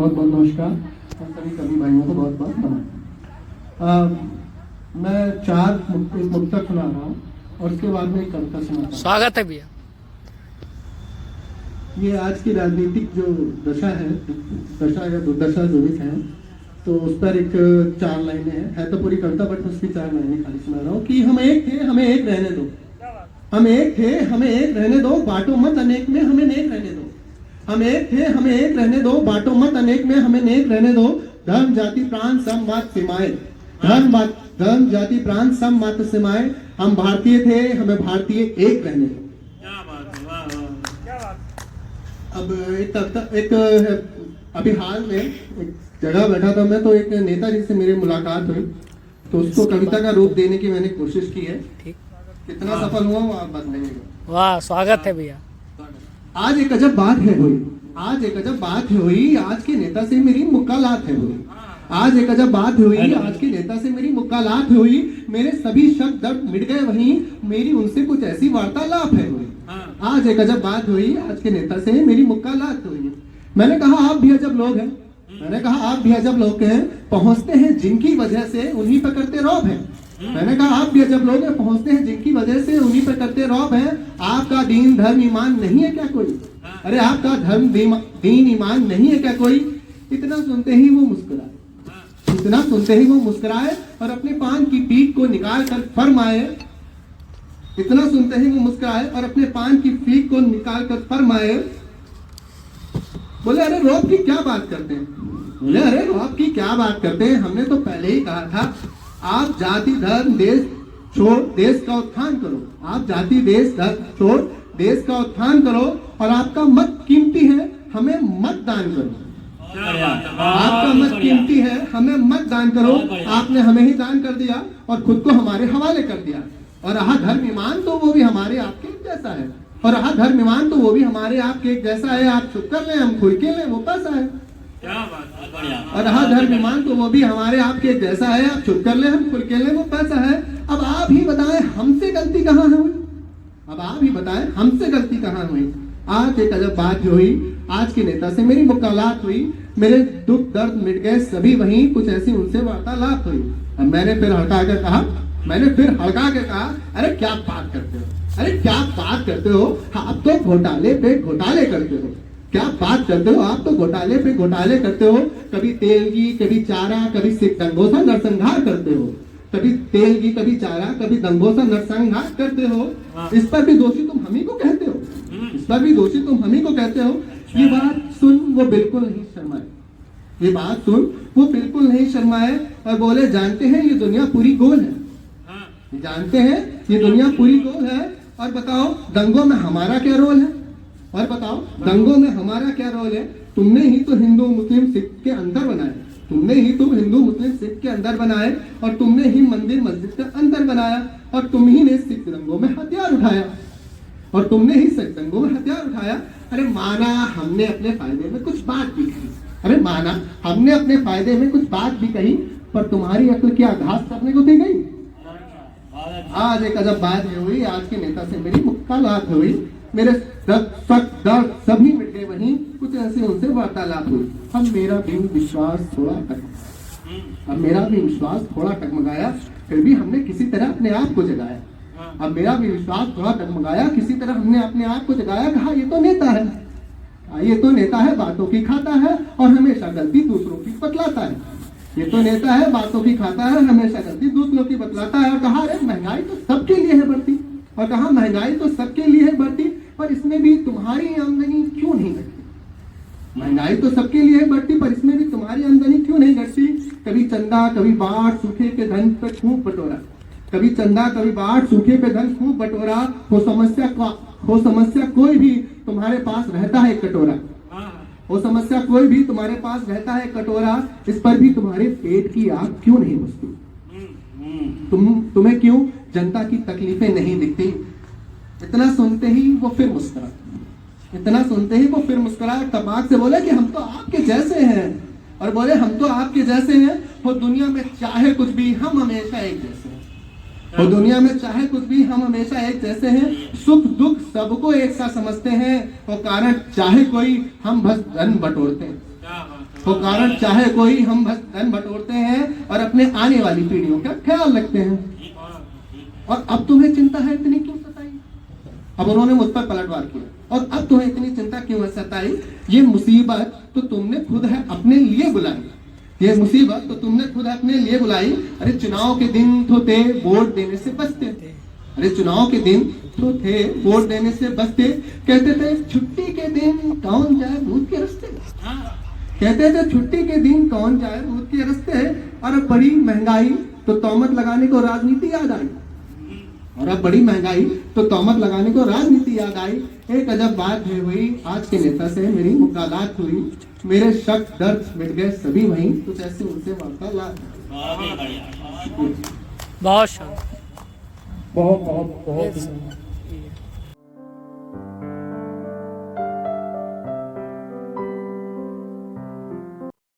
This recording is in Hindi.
बहुत बहुत नमस्कार और सभी कवि भाइयों को बहुत बहुत नमस्कार। मैं एक मुक्तक सुना रहा हूँ और उसके बाद में एक कविता सुनाता हूँ। स्वागत है भैया। ये आज की राजनीतिक जो दशा है, दशा या दुर्दशा जो भी है, तो उस पर एक 4 लाइनें है तो पूरी कविता, बट उसकी 4 लाइनें खाली सुना रहा हूँ कि हम एक थे हमें एक रहने दो, हम एक थे हमें एक रहने दो, बांटो मत अनेक में हमें नेक रहने दो। हम एक थे हमें एक रहने दो, बांटो मत अनेक में हमें नेक रहने दो। धर्म जाति प्राण सब मात सीमाएं, धर्म जाति प्राण सब मात सीमाएं। हम भारतीय थे हमें भारतीय एक रहने दो। अब एक अभी हाल में एक जगह बैठा था मैं, तो एक नेताजी से मेरी मुलाकात हुई, तो उसको कविता का रूप देने की मैंने कोशिश की है। कितना सफल हुआ वो आप बताइएगा। वाह, स्वागत है भैया। आज एक अजब बात है हुई, आज एक अजब बात है हुई, आज के नेता से मेरी मुलाकात है हुई। आज एक अजब बात हुई, आज के नेता से मेरी मुलाकात हुई। मेरे सभी शब्द दर्द मिट गए वहीं, मेरी उनसे कुछ ऐसी वार्तालाप है हुई। आज एक अजब बात हुई, आज के नेता से मेरी मुलाकात हुई। मैंने कहा आप भी अजब लोग हैं, मैंने कहा आप भी अजब लोग हैं, पहुंचते हैं जिनकी वजह से उन्हीं पर करते रौब है। मैंने कहा आप भी अजब लोग हैं, पहुंचते हैं जिनकी वजह से उन्हीं पर करते रौब है। आपका दीन धर्म ईमान नहीं है क्या कोई? अरे आपका धर्म दीन ईमान नहीं है क्या कोई? इतना सुनते ही वो मुस्कुराए, इतना सुनते ही वो मुस्कुराए और अपने पान की पीक को निकाल कर फरमाए। इतना सुनते ही वो मुस्कुराए और अपने पान की पीक को निकाल कर फरमाए। बोले अरे रौब की क्या बात करते हैं? बोले अरे रौब की क्या बात करते हैं? हमने तो पहले ही कहा था आप जाति धर्म देश छोड़ देश का उत्थान करो। आप जाति देश धर्म छोड़ देश का उत्थान करो और आपका मत कीमती है, हमें मत दान करो। आपका मत कीमती है, हमें मत दान करो। आपने हमें ही दान कर दिया और खुद को हमारे हवाले कर दिया। और रहा धर्म ईमान तो वो भी हमारे आपके जैसा है, और रहा धर्म ईमान तो वो भी हमारे आपके एक जैसा है। आप चुप कर लें, हम खुल के लें, वो पैसा है। और रहा धर्म ईमान तो वो भी हमारे आपके एक जैसा है। आप चुप कर लें, हम खुल के लें, वो पैसा है। अब आप ही बताएं हमसे गलती कहाँ हुई? अब आप ही बताएं हमसे गलती कहाँ हुई? आज एक अजब बात जो हुई, आज के नेता से मेरी मुलाकात हुई। मेरे दुख दर्द मिट गए सभी वहीं, कुछ ऐसी उनसे वार्तालाप हुई। अब मैंने फिर हड़का के कहा अरे क्या बात करते हो, अरे क्या बात करते हो? आप तो घोटाले पे घोटाले करते हो। क्या बात करते हो? आप तो घोटाले पे घोटाले करते हो। कभी तेल की, कभी चारा, कभी दंगों सा नरसंहार करते हो। कभी तेल की, कभी चारा, कभी दंगों सा नरसंहार करते हो। इस पर भी दोषी तुम हम ही को कहते हो, इस पर भी दोषी तुम हम ही को कहते हो। ये बात सुन वो बिल्कुल नहीं शर्माए, ये बात सुन वो बिल्कुल नहीं शर्माए और बोले जानते हैं ये दुनिया पूरी गोल है, जानते हैं ये दुनिया पूरी गोल है। और बताओ दंगों में हमारा क्या रोल है? और बताओ दंगों में हमारा क्या रोल है? तुमने ही तो हिंदू मुस्लिम सिख के अंदर बनाए, तुमने ही तो हिंदू मुस्लिम सिख के अंदर बनाए, और तुमने ही मंदिर मस्जिद के अंदर बनाया, और तुम ही ने सिख दंगों में हथियार उठाया, और तुमने ही सिख दंगों में हथियार उठाया। अरे माना हमने अपने फायदे में कुछ बात भी कही, अरे माना हमने अपने फायदे में कुछ बात भी कही, पर तुम्हारी अक्ल क्या घास करने को दी गई? आज एक अजब बात हुई, आज के नेता से मेरी मुलाकात हुई। मेरे दर्द सभी मिट गए वहीं, कुछ ऐसे उनसे वार्तालाप हुई। अब मेरा भी विश्वास थोड़ा टकमगाया, फिर भी हमने किसी तरह अपने आप को जगाया। अब मेरा भी विश्वास थोड़ा टकमगाया, किसी तरह हमने अपने आप को जगाया। कहा ये तो नेता है, ये तो नेता है, बातों की खाता है और हमेशा गलती दूसरों की बतलाता है। ये तो नेता है, बातों की खाता है, हमेशा गलती दूसरों की बतलाता है। और कहा अरे महंगाई तो सबके लिए है बढ़ती, और कहा महंगाई तो सबके लिए है बढ़ती, पर इसमें भी तुम्हारी आमदनी क्यों नहीं घटती? महंगाई तो सबके लिए है बढ़ती, पर इसमें भी तुम्हारी आमदनी क्यों नहीं घटती? कभी चंदा कभी बाढ़, सूखे पे धन पे खूब बटोरा, कभी चंदा कभी बाढ़, सूखे पे धन खूब बटोरा। हो समस्या कोई भी तुम्हारे पास रहता है कटोरा, वो समस्या कोई भी तुम्हारे पास रहता है कटोरा। इस पर भी तुम्हारे पेट की आग क्यों नहीं बुझती? तुम्हें क्यों जनता की तकलीफें नहीं दिखती? इतना सुनते ही वो फिर मुस्कुरा, इतना सुनते ही वो फिर मुस्कुरा, तबाक से बोले कि हम तो आपके जैसे हैं। और बोले हम तो आपके जैसे हैं, वो दुनिया में चाहे कुछ भी हम हमेशा एक जैसे हैं, वो दुनिया में चाहे कुछ भी हम हमेशा एक जैसे हैं। सुख दुख सबको एक सा समझते हैं, वो कारण चाहे कोई हम बस धन बटोरते हैं। वो कारण चाहे कोई, हम बस धन बटोरते हैं और अपने आने वाली पीढ़ियों का ख्याल रखते हैं। और अब तुम्हें चिंता है इतनी क्यों सताई? अब उन्होंने मुझ पर पलटवार किया, और अब तुम्हें इतनी चिंता क्यों है सताई? ये मुसीबत तो तुमने खुद है अपने लिए बुलाई, ये मुसीबत तो तुमने खुद अपने लिए बुलाई। अरे चुनाव के दिन तो थे वोट देने से बचते थे, अरे चुनाव के दिन तो थे वोट देने से बचते। कहते थे छुट्टी के दिन कौन जाए भूत के रास्ते, कहते थे छुट्टी के दिन कौन जाए भूत के रास्ते। और अब बड़ी महंगाई तो तोहमत लगाने को राजनीति याद आई, और अब बड़ी महंगाई तो तोहमत लगाने को राजनीति याद आई। एक अजब बात है हुई, आज के नेता से मेरी मुलाकात हुई, मेरे शक दर्द मिट गए सभी वहीं, कुछ ऐसे उनसे वार्तालाप। बहुत शानदार, बहुत बहुत बहुत